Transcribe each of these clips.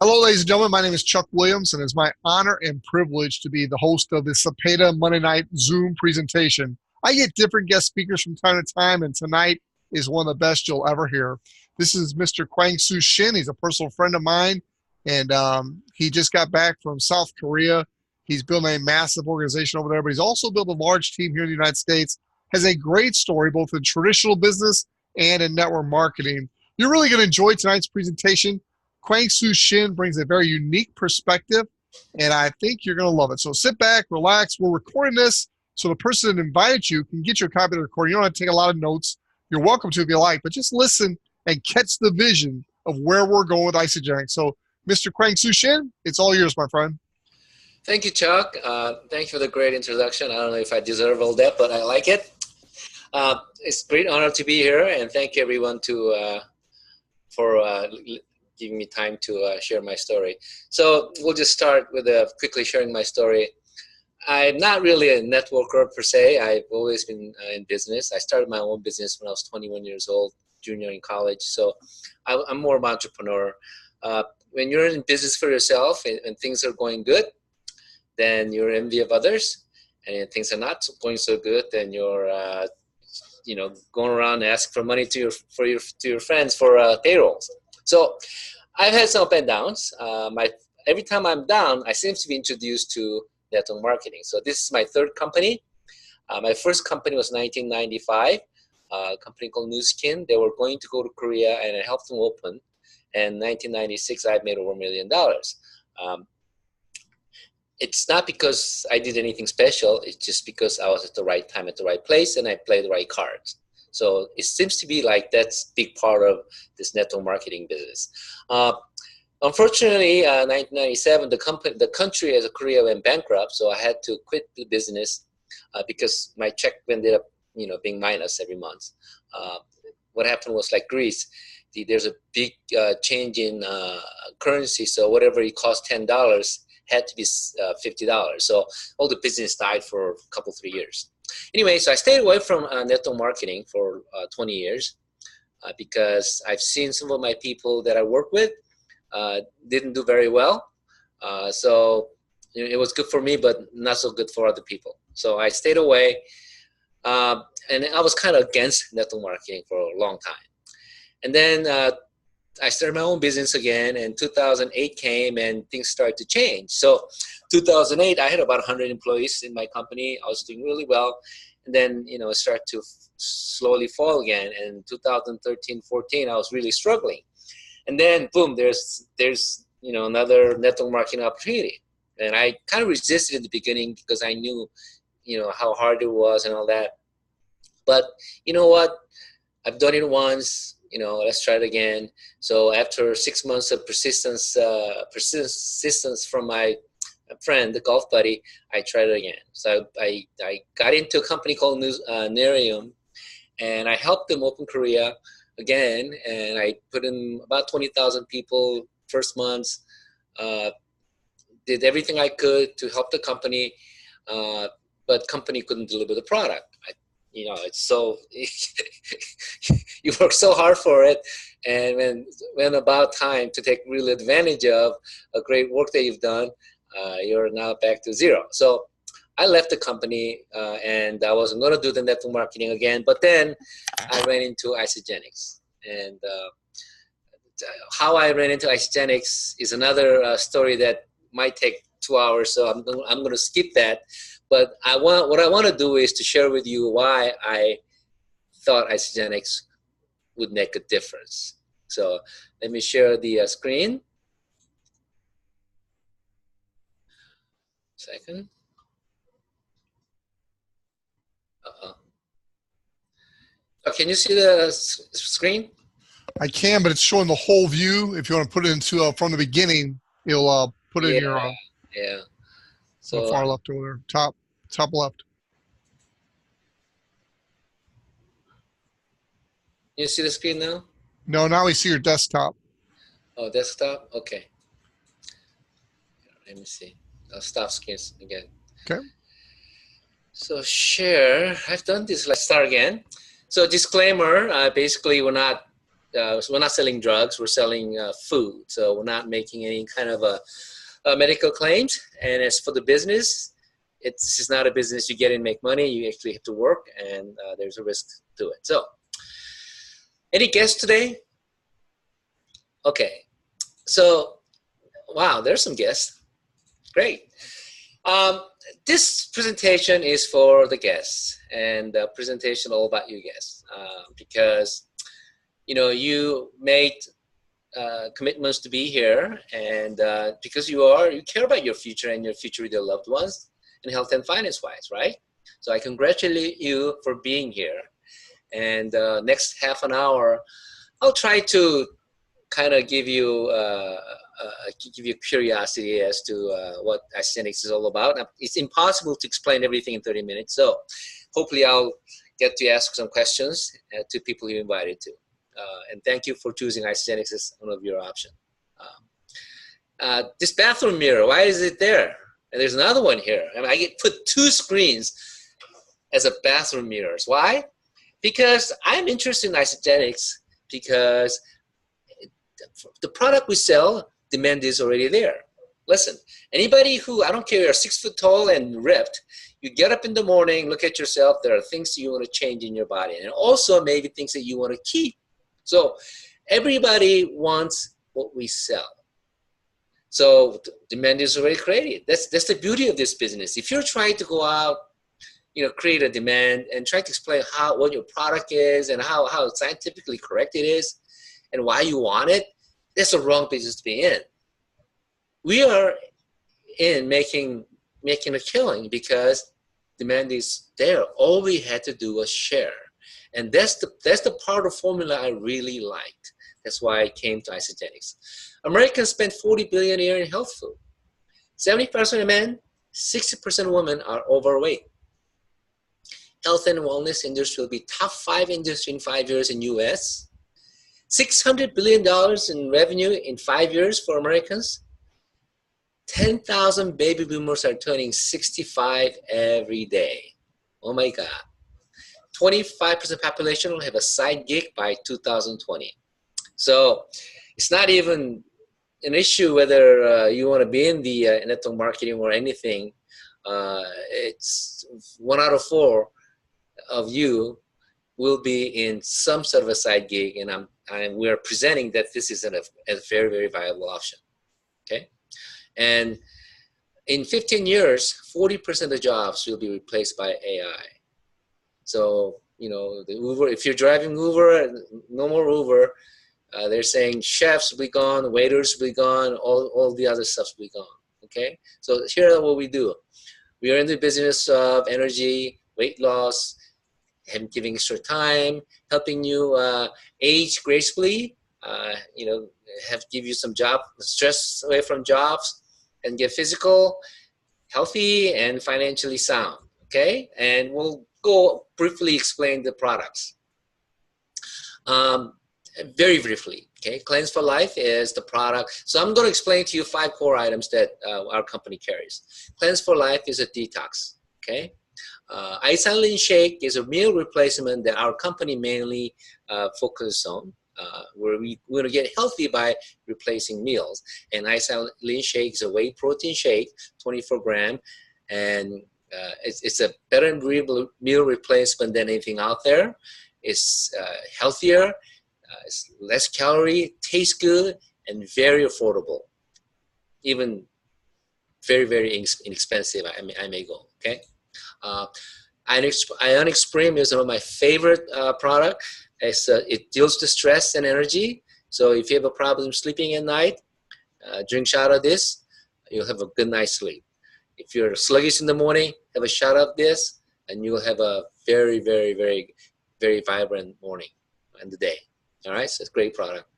Hello, ladies and gentlemen. My name is Chuck Williams, and it's my honor and privilege to be the host of the Cepeda Monday Night Zoom presentation. I get different guest speakers from time to time, and tonight is one of the best you'll ever hear. This is Mr. Kwangsoo Shin. He's a personal friend of mine, and he just got back from South Korea. He's building a massive organization over there, but he's also built a large team here in the United States. Has a great story, both in traditional business and in network marketing. You're really going to enjoy tonight's presentation. Kwangsoo Shin brings a very unique perspective, and I think you're going to love it. So sit back, relax. We're recording this, so the person that invited you can get you a copy of the recording. You don't have to take a lot of notes. You're welcome to if you like, but just listen and catch the vision of where we're going with Isagenix. So, Mr. Kwangsoo Shin, it's all yours, my friend. Thank you, Chuck. Thank you for the great introduction. I don't know if I deserve all that, but I like it. It's a great honor to be here, and thank you, everyone, for giving me time to share my story. So we'll just start with quickly sharing my story. I'm not really a networker per se. I've always been in business. I started my own business when I was 21 years old, junior in college. So I'm more of an entrepreneur. When you're in business for yourself and things are going good, then you're envy of others. And if things are not going so good, then you're going around and asking for money to your friends for payrolls. So I've had some up and downs. Every time I'm down, I seem to be introduced to network marketing. So this is my third company. My first company was 1995, a company called Nu Skin. They were going to go to Korea, and I helped them open. And 1996, I made over $1 million. It's not because I did anything special. It's just because I was at the right time at the right place, and I played the right cards. So it seems to be like that's a big part of this network marketing business. Unfortunately, 1997, the country as a Korea went bankrupt, so I had to quit the business because my check ended up, being minus every month. What happened was like Greece. There's a big change in currency, so whatever it cost $10 had to be $50. So all the business died for a couple, 3 years. Anyway, so I stayed away from network marketing for 20 years because I've seen some of my people that I work with didn't do very well. So it was good for me, but not so good for other people. So I stayed away, and I was kind of against network marketing for a long time. And then I started my own business again, and 2008 came and things started to change. So 2008, I had about 100 employees in my company. I was doing really well. And then, it started to slowly fall again. And 2013, 14, I was really struggling. And then, boom, there's another network marketing opportunity. And I kind of resisted in the beginning because I knew, how hard it was and all that. But you know what? I've done it once. Let's try it again. So after 6 months of persistence from my friend, the golf buddy, I tried it again. So I got into a company called Nerium, and I helped them open Korea again. And I put in about 20,000 people first month. Did everything I could to help the company, but company couldn't deliver the product. It's so you work so hard for it, and when about time to take real advantage of a great work that you've done, you're now back to zero. So I left the company, and I wasn't going to do the network marketing again. But then I ran into Isagenix, and how I ran into Isagenix is another story that might take 2 hours. So I'm going to skip that. But what I want to do is to share with you why I thought Isagenix would make a difference. So let me share the screen. Second. Can you see the screen? I can, but it's showing the whole view. If you want to put it into from the beginning, you'll put it in your so far left over there, top left. You see the screen now? No, now we see your desktop. Oh, desktop? Okay. Let me see. I'll stop screen again. Okay. So share. I've done this. Let's start again. So disclaimer, basically we're not so we're not selling drugs. We're selling food. So we're not making any kind of medical claims. And as for the business, this is not a business you get in and make money. You actually have to work, and there's a risk to it. So, any guests today? Okay. So, wow, there's some guests. Great. This presentation is for the guests, and the presentation all about you guests, because you made commitments to be here, and because you care about your future and your future with your loved ones, and health and finance wise, right? So I congratulate you for being here. And next half an hour, I'll try to kind of give you curiosity as to what Isagenix is all about. Now, it's impossible to explain everything in 30 minutes, so hopefully I'll get to ask some questions to people you invited to. And thank you for choosing Isagenix as one of your options. This bathroom mirror, why is it there? And there's another one here. I mean, I get put 2 screens as a bathroom mirrors. Why? Because I'm interested in Isagenix because the product we sell, demand is already there. Listen, anybody who, I don't care, you're 6 foot tall and ripped, you get up in the morning, look at yourself, there are things you want to change in your body, and also maybe things that you want to keep. So everybody wants what we sell. So demand is already created. That's the beauty of this business. If you're trying to go out, create a demand and try to explain what your product is and how scientifically correct it is and why you want it, that's the wrong business to be in. We are in making a killing because demand is there. All we had to do was share. And that's the part of formula I really liked. That's why I came to Isagenix. Americans spend $40 billion a year in health food. 70% of men, 60% of women are overweight. Health and wellness industry will be top 5 industry in 5 years in US. $600 billion in revenue in 5 years for Americans. 10,000 baby boomers are turning 65 every day. Oh my God. 25% population will have a side gig by 2020. So it's not even an issue whether you want to be in the network marketing or anything. It's 1 out of 4 of you will be in some sort of a side gig, and we're presenting that this is a very, very viable option. Okay, and in 15 years, 40% of the jobs will be replaced by AI. So the Uber, if you're driving Uber, no more Uber. They're saying chefs will be gone, waiters will be gone, all the other stuff will be gone. Okay, so here are what we do. We are in the business of energy, weight loss, and giving extra time, helping you age gracefully. Give you some job stress away from jobs, and get physical, healthy, and financially sound. Okay, and we'll go briefly explain the products. Very briefly, okay? Cleanse for Life is the product. So I'm going to explain to you 5 core items that our company carries. Cleanse for Life is a detox, okay? Isagenix Shake is a meal replacement that our company mainly focuses on, where we're going to get healthy by replacing meals. And Isagenix Shake is a whey protein shake, 24 gram, and it's a better meal replacement than anything out there. It's healthier. It's less calorie, tastes good, and very affordable. Even very, very inexpensive, I may go, okay? Ionic Spring is one of my favorite product. It deals with stress and energy. So if you have a problem sleeping at night, drink a shot of this, you'll have a good night's sleep. If you're sluggish in the morning, have a shot of this, and you'll have a very, very, very, very vibrant morning and the day. All right, so it's a great product.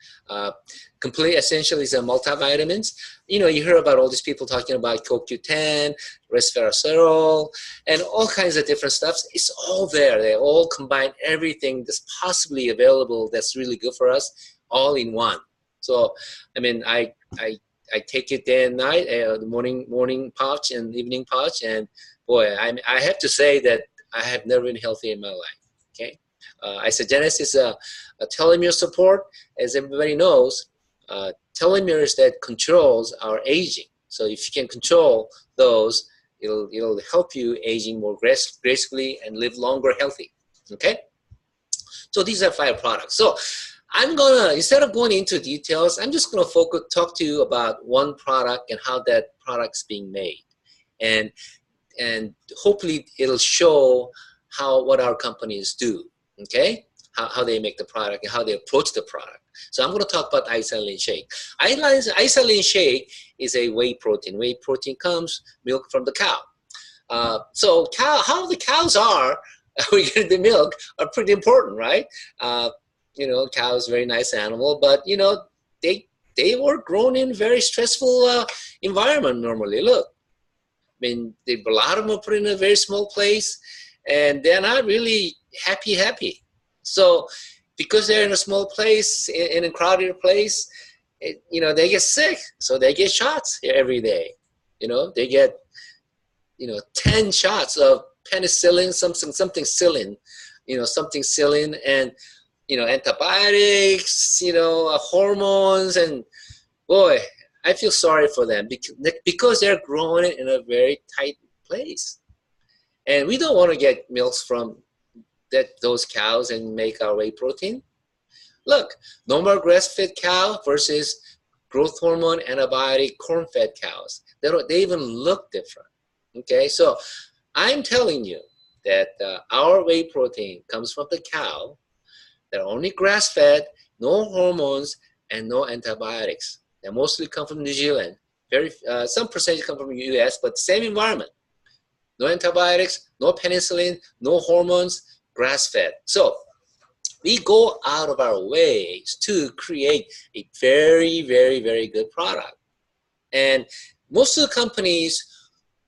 Complete Essential is a multivitamins. You hear about all these people talking about CoQ10, resveratrol, and all kinds of different stuffs. It's all there. They all combine everything that's possibly available that's really good for us, all in one. So, I mean, I take it day and night, the morning pouch and evening pouch, and boy, I have to say that I have never been healthy in my life. Okay. Isagenix is a telomere support. As everybody knows, telomeres that controls our aging. So if you can control those, it'll help you aging more gracefully and live longer healthy. Okay? So these are 5 products. So I'm gonna, instead of going into details, I'm just gonna talk to you about one product and how that product's being made. And hopefully it'll show what our companies do, okay? How they make the product and how they approach the product. So I'm going to talk about Isagenix shake. Isagenix shake is a whey protein. Whey protein comes milk from the cow. So how the cows are, we get the milk, are pretty important, right? You know, cow is a very nice animal, but you know, they were grown in very stressful environment normally. Look, I mean, a lot of them are put in a very small place, and they're not really happy. So because they're in a small place, in a crowded place, you know, they get sick. So they get shots every day. You know, they get, 10 shots of penicillin, something psyllin, and, antibiotics, hormones, and boy, I feel sorry for them because they're growing in a very tight place. And we don't want to get milks from those cows and make our whey protein. Look, no more grass-fed cow versus growth hormone, antibiotic, corn-fed cows. They even look different. Okay, so I'm telling you that our whey protein comes from the cow. They're only grass-fed, no hormones, and no antibiotics. They mostly come from New Zealand. Some percentage come from the U.S., but same environment. No antibiotics, no penicillin, no hormones, grass-fed. So we go out of our ways to create a very, very, very good product. And most of the companies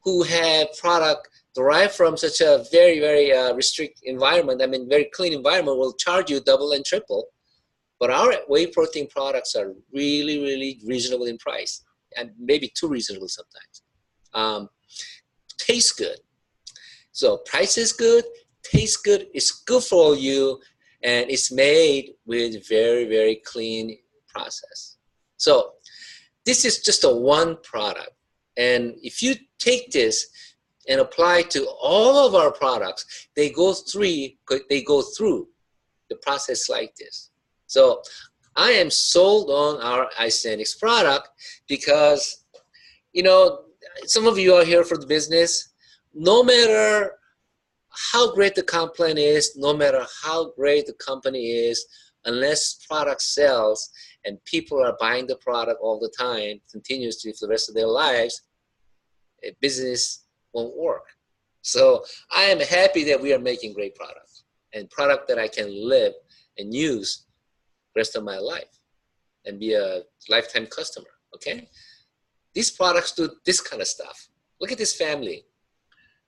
who have product derived from such a very, very restricted environment, very clean environment, will charge you double and triple. But our whey protein products are really, really reasonable in price, and maybe too reasonable sometimes. Tastes good. So price is good, tastes good, it's good for you, and it's made with very, very clean process. So this is just one product. And if you take this and apply to all of our products, they go through the process like this. So I am sold on our Isagenix product because, some of you are here for the business. No matter how great the comp plan is, no matter how great the company is, unless product sells and people are buying the product all the time, continuously for the rest of their lives, a business won't work. So I am happy that we are making great products and product that I can live and use the rest of my life and be a lifetime customer, okay? These products do this kind of stuff. Look at this family.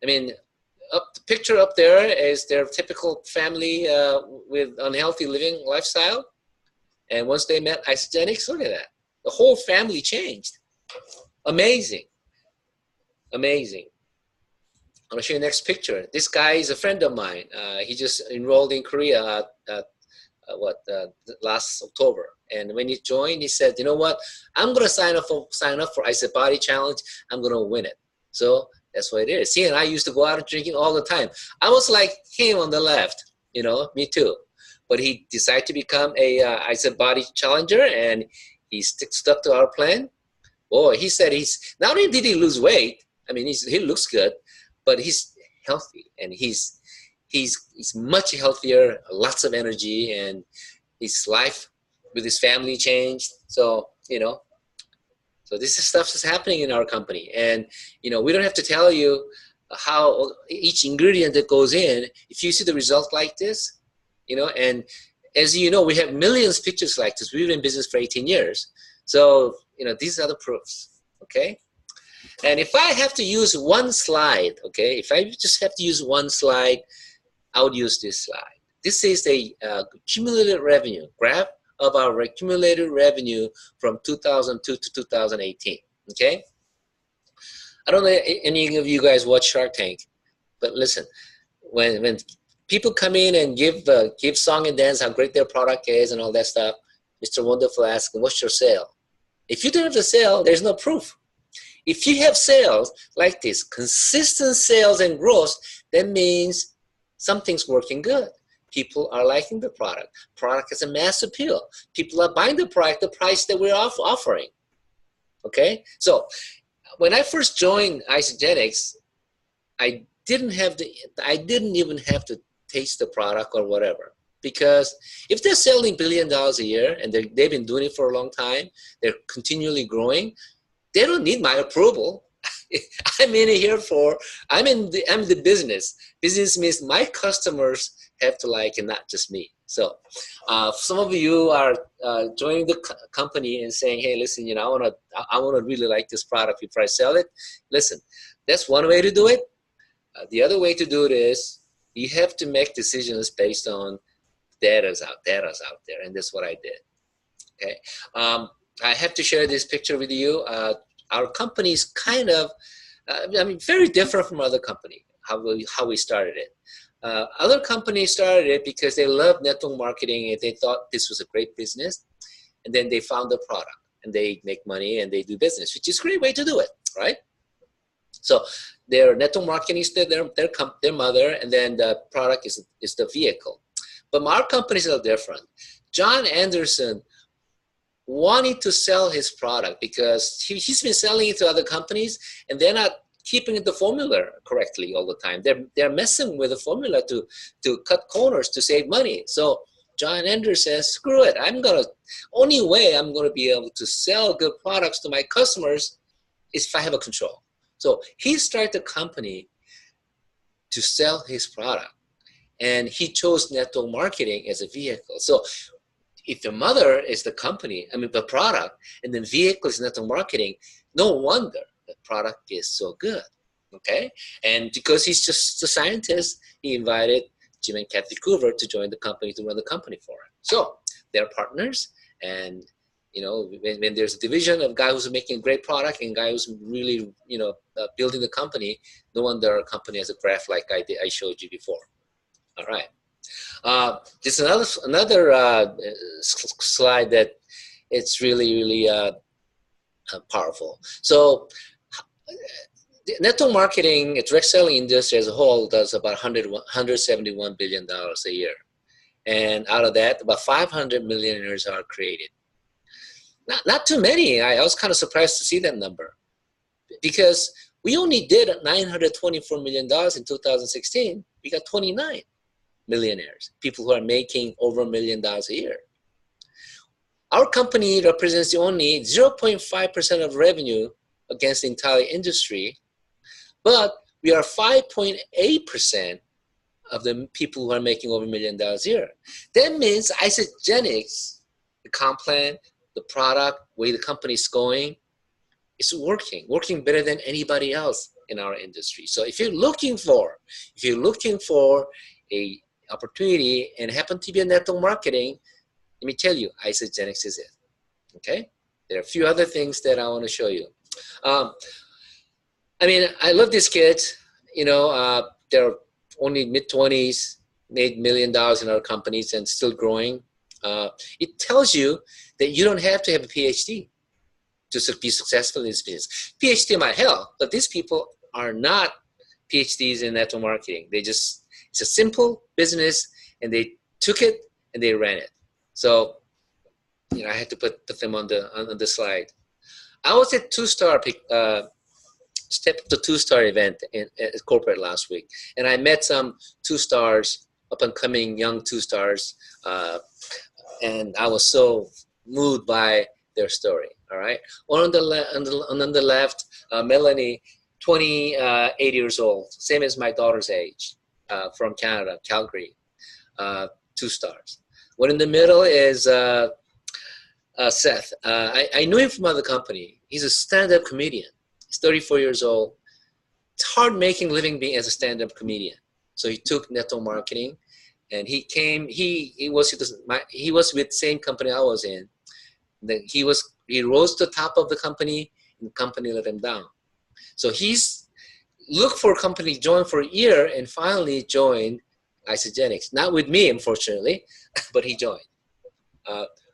The picture up there is their typical family with unhealthy living lifestyle. And once they met Isagenix, look at that. The whole family changed. Amazing. Amazing. I'm going to show you the next picture. This guy is a friend of mine. He just enrolled in Korea last October. And when he joined, he said, you know what? I'm going to sign up for Isabody Challenge. I'm going to win it. So that's what it is. He and I used to go out drinking all the time. I was like him on the left, me too. But he decided to become a Isabody challenger, and he stuck to our plan. Boy, he said not only did he lose weight, he looks good, but he's healthy, and he's much healthier, lots of energy, and his life with his family changed. So, so this stuff is happening in our company. And, we don't have to tell you how each ingredient that goes in, if you see the result like this, and as you know, we have millions of pictures like this. We've been in business for 18 years. So, these are the proofs, okay? And if I have to use one slide, okay, if I just have to use one slide, I would use this slide. This is a cumulative revenue graph of our accumulated revenue from 2002 to 2018, okay? I don't know if any of you guys watch Shark Tank, but listen, when people come in and give song and dance how great their product is and all that stuff. Mr. Wonderful asks, what's your sale? If you don't have the sale, there's no proof. If you have sales like this, consistent sales and growth, that means something's working good. People are liking the product. Product has a mass appeal. People are buying the product, the price that we're offering. Okay? So when I first joined Isagenix, I didn't even have to taste the product or whatever. Because if they're selling $1 billion a year and they've been doing it for a long time, they're continually growing, they don't need my approval. I'm in the business. Business means my customers have to like it, not just me. So some of you are joining the company and saying, hey, listen, I want to really like this product before I sell it. Listen, that's one way to do it. The other way to do it is you have to make decisions based on data's out there, and that's what I did. Okay, I have to share this picture with you. Our company is kind of, very different from other company. How we started it. Other companies started it because they loved network marketing and they thought this was a great business, and then they found the product and they make money and they do business, which is a great way to do it, right? So their network marketing is their mother, and then the product is the vehicle. But our company is a little different. John Anderson wanted to sell his product because he's been selling it to other companies, and they're not keeping the formula correctly all the time. They're messing with the formula to cut corners to save money. So John Anderson says, screw it. Only way I'm going to be able to sell good products to my customers is if I have a control. So he started a company to sell his product, and he chose network marketing as a vehicle. So if the mother is the company, the product, and the vehicle is network marketing, no wonder the product is so good, okay? And because he's just a scientist, he invited Jim and Kathy Coover to join the company to run the company for him. So they're partners, and when there's a division of guy who's making a great product and guy who's really, building the company, no wonder our company has a graph like I showed you before. All right. Just another slide that it's really powerful. So network marketing, direct selling industry as a whole does about $171 billion a year. And out of that, about 500 millionaires are created. Not too many. I was kind of surprised to see that number, because we only did $924 million in 2016. We got 29 millionaires, people who are making over $1 million a year. Our company represents only 0.5% of revenue against the entire industry, but we are 5.8% of the people who are making over $1 million a year. That means Isagenix, the comp plan, the product, way the company is going, is working better than anybody else in our industry. So if you're looking for a opportunity and happen to be a network marketing, let me tell you, Isagenix is it. Okay? There are a few other things that I want to show you. I love these kids. They're only mid-20s, made $1 million in our companies and still growing. It tells you that you don't have to have a PhD to be successful in this business. PhD might help, but these people are not PhDs in network marketing. It's a simple business, and they took it and they ran it. So, I had to put them on the slide. I was at Step Up to Two-Star event at corporate last week, and I met some two-stars, up-and-coming young two-stars, and I was so moved by their story. All right, one on the left, Melanie, 28 years old, same as my daughter's age, from Canada, Calgary, 2 stars. One in the middle is Seth. I knew him from another company. He's a stand-up comedian. He's 34 years old. It's hard making living being as a stand-up comedian. So he took network marketing, and he was with the same company I was in. Then he rose to the top of the company, and the company let him down. So he's looked for a company, joined for a year, and finally joined Isagenix. Not with me, unfortunately, but he joined.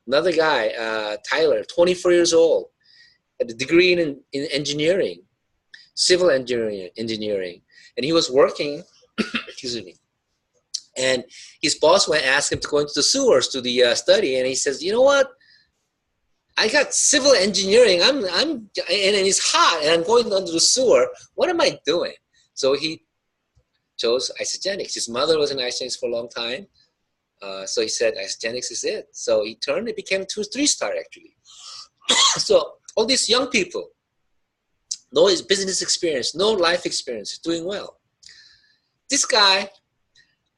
Another guy, Tyler, 24 years old, had a degree in engineering, civil engineering, and he was working, excuse me, and his boss went asked him to go into the sewers to the study, and he says, you know what? I got civil engineering. And it's hot, and I'm going under the sewer. What am I doing? So he chose Isagenix. His mother was in Isagenix for a long time. So he said, Isagenix is it. So he turned, it became 2-3-star actually. So all these young people, no business experience, no life experience, doing well. This guy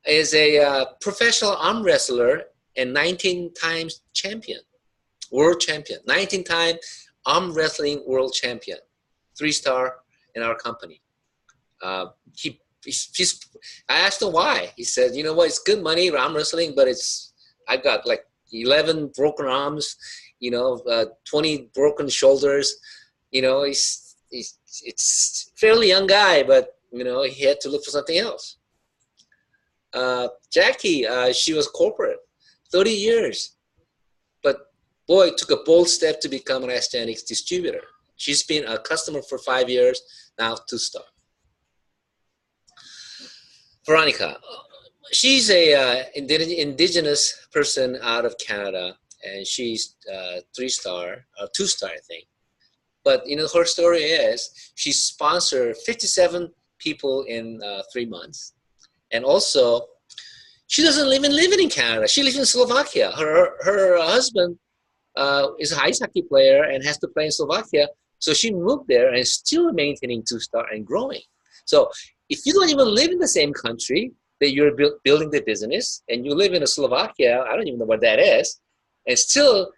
is a professional arm wrestler and 19 times champion, world champion, 19-time arm wrestling world champion, 3-star in our company. I asked him why. He said, you know what, it's good money, arm wrestling, but I've got like 11 broken arms, 20 broken shoulders. It's fairly young guy, but he had to look for something else. Jackie, she was corporate, 30 years, but boy, took a bold step to become an Isagenix distributor. She's been a customer for 5 years, now 2-star. Veronica, she's a indigenous person out of Canada, and she's 3-star, 2-star, I think. But her story is she sponsored 57 people in 3 months, and also she doesn't even live in Canada. She lives in Slovakia. Her husband is an ice hockey player and has to play in Slovakia, so she moved there and is still maintaining 2-star and growing. So if you don't even live in the same country that you're building the business, and you live in Slovakia, I don't even know what that is, and still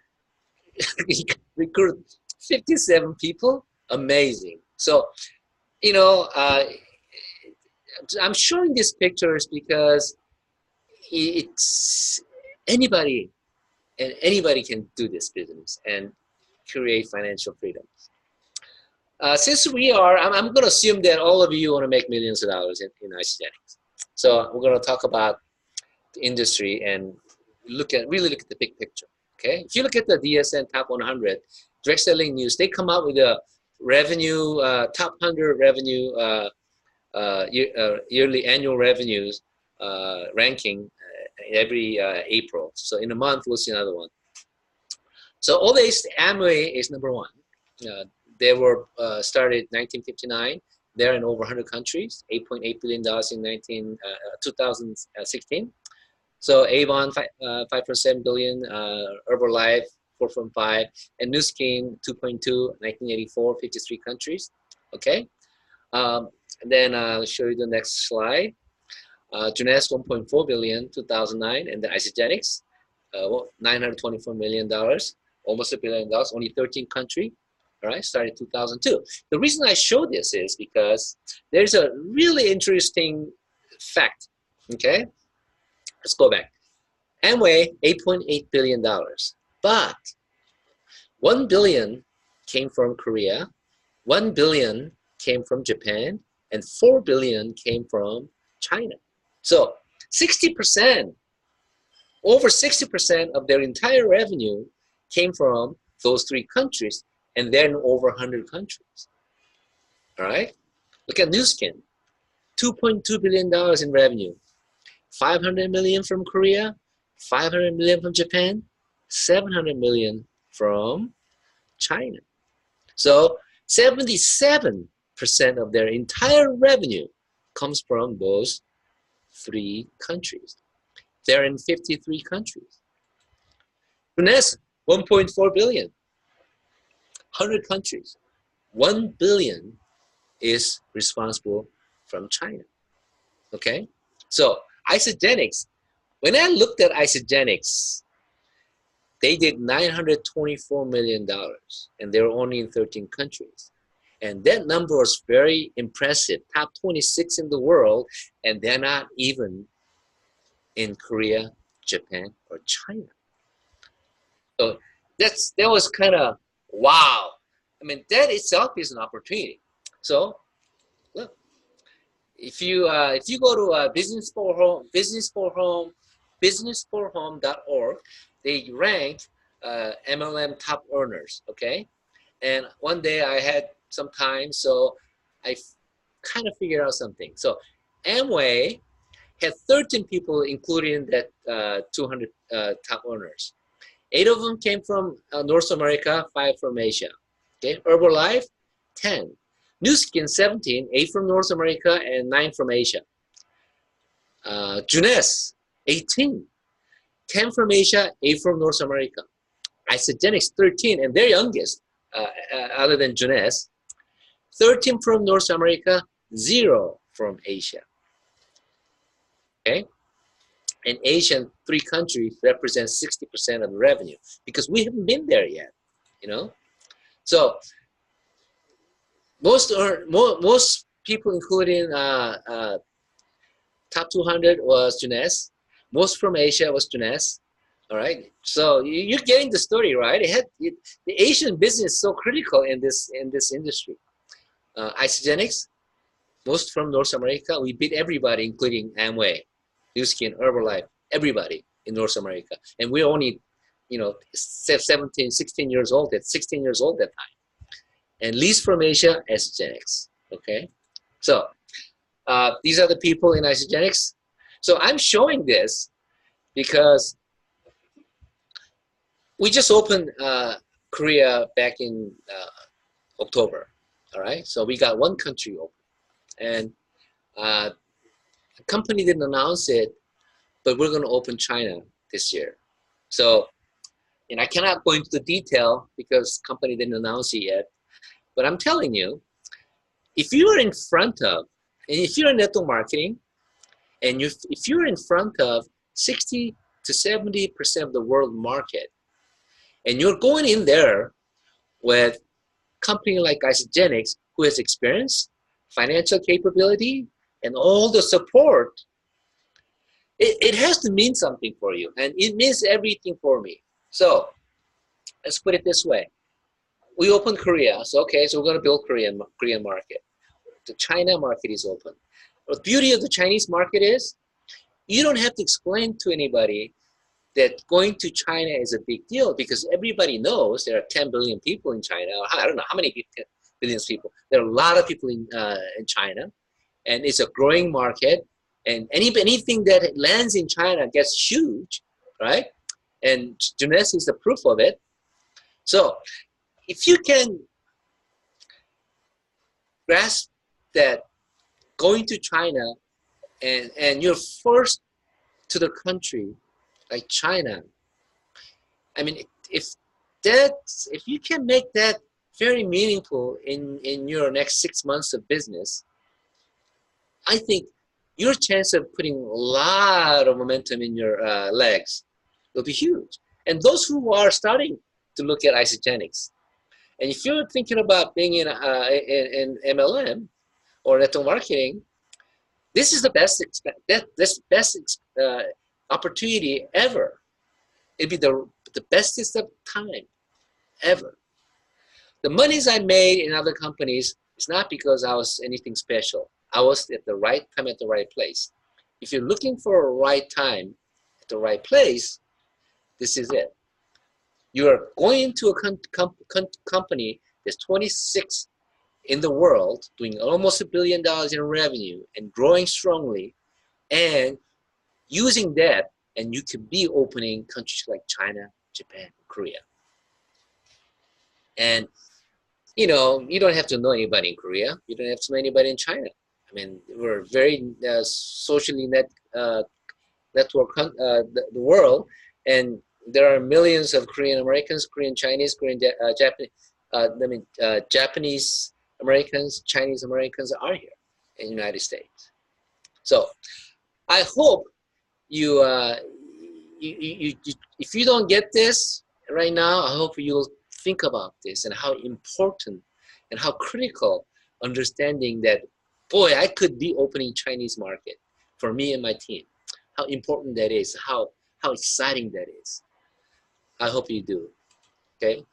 recruit 57 people, amazing. So, I'm showing these pictures because it's anybody can do this business and create financial freedom. Since I'm going to assume that all of you want to make millions of dollars in Isagenix. So we're going to talk about the industry and really look at the big picture. Okay, if you look at the DSN Top 100 Direct Selling News, they come out with a revenue top 100 revenue yearly annual revenues ranking every April. So in a month we'll see another one. So always Amway is number one. They were started in 1959. They're in over 100 countries. $8.8 billion in 2016. So Avon 5.7 billion, Herbalife 4.5, and Nu Skin 2.2, 1984, 53 countries. Okay, and then I'll show you the next slide. Jeunesse 1.4 billion 2009, and then Isagenix $924 million, almost $1 billion, only 13 countries. All right, started 2002. The reason I show this is because there's a really interesting fact. Okay, let's go back. Amway, $8.8 billion, but 1 billion came from Korea, 1 billion came from Japan, and 4 billion came from China. So 60%, over 60% of their entire revenue came from those 3 countries, and then over 100 countries. All right, look at Nu Skin, $2.2 billion in revenue, 500 million from Korea, 500 million from Japan, 700 million from China. So 77% of their entire revenue comes from those 3 countries. They're in 53 countries. Jeunesse, 1.4 billion, 100 countries. 1 billion is responsible from China. Okay? So Isagenix, when I looked at Isagenix, they did $924 million, and they were only in 13 countries. And that number was very impressive, top 26 in the world, and they're not even in Korea, Japan, or China. So that was kind of wow. I mean, that itself is an opportunity. So look, if you go to businessforhome.org, they rank MLM top earners. Okay, and one day I had some time, so I kind of figured out something. So Amway had 13 people included in that 200 top earners. 8 of them came from North America, 5 from Asia. Okay, Herbalife, 10. New Skin, 17, 8 from North America and 9 from Asia. Junes, 18, 10 from Asia, 8 from North America. Isagenix, 13, and their youngest, other than Junes, 13 from North America, 0 from Asia. Okay? And Asian 3 countries represent 60% of the revenue because we haven't been there yet, you know? So most people, including top 200 was Junes. Most from Asia was Junes. All right. So you're getting the story, right? The Asian business is so critical in this industry. Isagenix, most from North America. We beat everybody, including Amway, New Skin, Herbalife, everybody in North America. And we're only, 17, 16 years old. At 16 years old that time. And least from Asia, Isagenix. Okay. So these are the people in Isagenix. So I'm showing this because we just opened Korea back in October. All right. So we got 1 country open. And the company didn't announce it, but we're going to open China this year. So, and I cannot go into the detail because the company didn't announce it yet. But I'm telling you, if you're in front of, and if you're in network marketing, and if you're in front of 60 to 70% of the world market, and you're going in there with a company like Isagenix, who has experience, financial capability, and all the support, it has to mean something for you. And it means everything for me. So let's put it this way. We opened Korea. So, okay, so we're going to build Korean market. The China market is open. The beauty of the Chinese market is you don't have to explain to anybody that going to China is a big deal because everybody knows there are 10 billion people in China. I don't know how many billions people. There are a lot of people in China, and it's a growing market. And anything that lands in China gets huge, right? And Junes is the proof of it. So if you can grasp that going to China and you're first to the country like China, I mean, if you can make that very meaningful in your next 6 months of business, I think your chance of putting a lot of momentum in your legs will be huge. And those who are starting to look at Isagenix, and if you're thinking about being in MLM or network marketing, this is the best opportunity ever. It'd be the bestest of time ever. The monies I made in other companies is not because I was anything special. I was at the right time at the right place. If you're looking for a right time at the right place, this is it. You are going into a company that's 26 in the world, doing almost $1 billion in revenue and growing strongly, and using that, and you can be opening countries like China, Japan, Korea. And you don't have to know anybody in Korea. You don't have to know anybody in China. I mean, we're very socially network the world, and there are millions of Korean Americans, Korean Chinese, Japanese Americans, Chinese Americans are here in the United States. So I hope you, if you don't get this right now, I hope you'll think about this and how important and how critical understanding that, boy, I could be opening Chinese market for me and my team. How important that is, how exciting that is. I hope you do. Okay.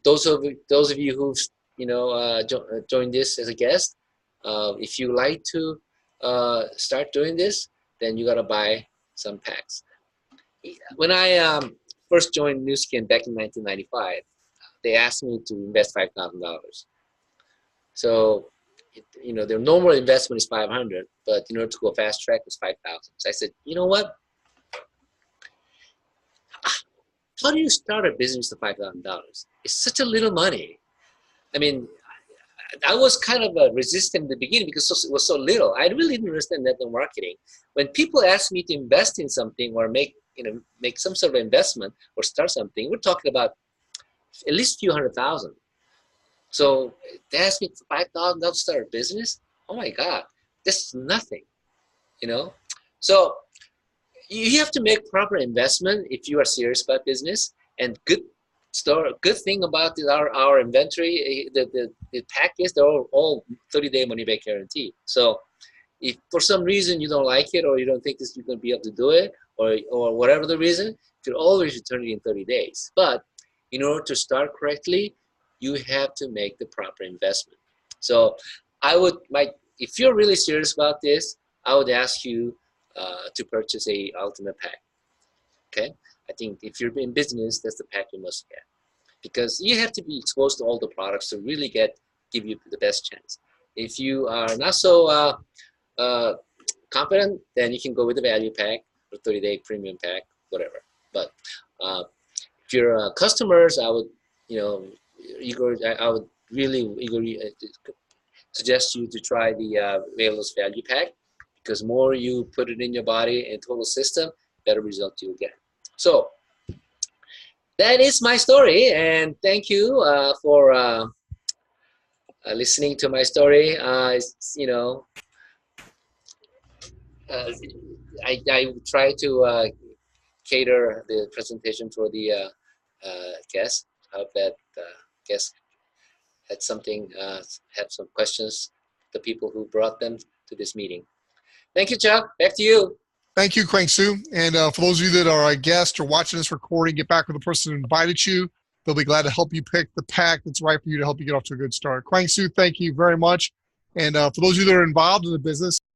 Those of you who've joined this as a guest, If you like to start doing this, then you got to buy some packs. When I first joined Nu Skin back in 1995, they asked me to invest $5,000. So, their normal investment is 500, but in order to go fast track, it's 5,000. So I said, you know what? How do you start a business with $5,000? It's such a little money. I mean, I was kind of resistant in the beginning because it was so little. I really didn't understand network marketing. When people ask me to invest in something or make some sort of investment or start something, we're talking about at least a few $100,000. So they asked me for $5,000 to start a business. Oh my God, this is nothing, So you have to make proper investment if you are serious about business. And good thing about our inventory, the package, they're all 30-day money back guarantee. So if for some reason you don't like it or you don't think you're going to be able to do it or whatever the reason, you can always return it in 30 days. But in order to start correctly, you have to make the proper investment. So if you're really serious about this, I would ask you to purchase a ultimate pack. Okay, I think if you're in business, that's the pack you must get, because you have to be exposed to all the products to really give you the best chance. If you are not so confident, then you can go with the value pack or 30-day premium pack, whatever. But if you're customers, I would really eagerly suggest you to try the Velos value pack, because more you put it in your body and total system, better result you'll get. So that is my story, and thank you for listening to my story. I try to cater the presentation for the guests. I hope that guests had some questions, the people who brought them to this meeting. Thank you, Chuck. Back to you. Thank you, Kwangsoo. And for those of you that are a guest or watching this recording, get back with the person who invited you. They'll be glad to help you pick the pack that's right for you to help you get off to a good start. Kwangsoo, thank you very much. And for those of you that are involved in the business,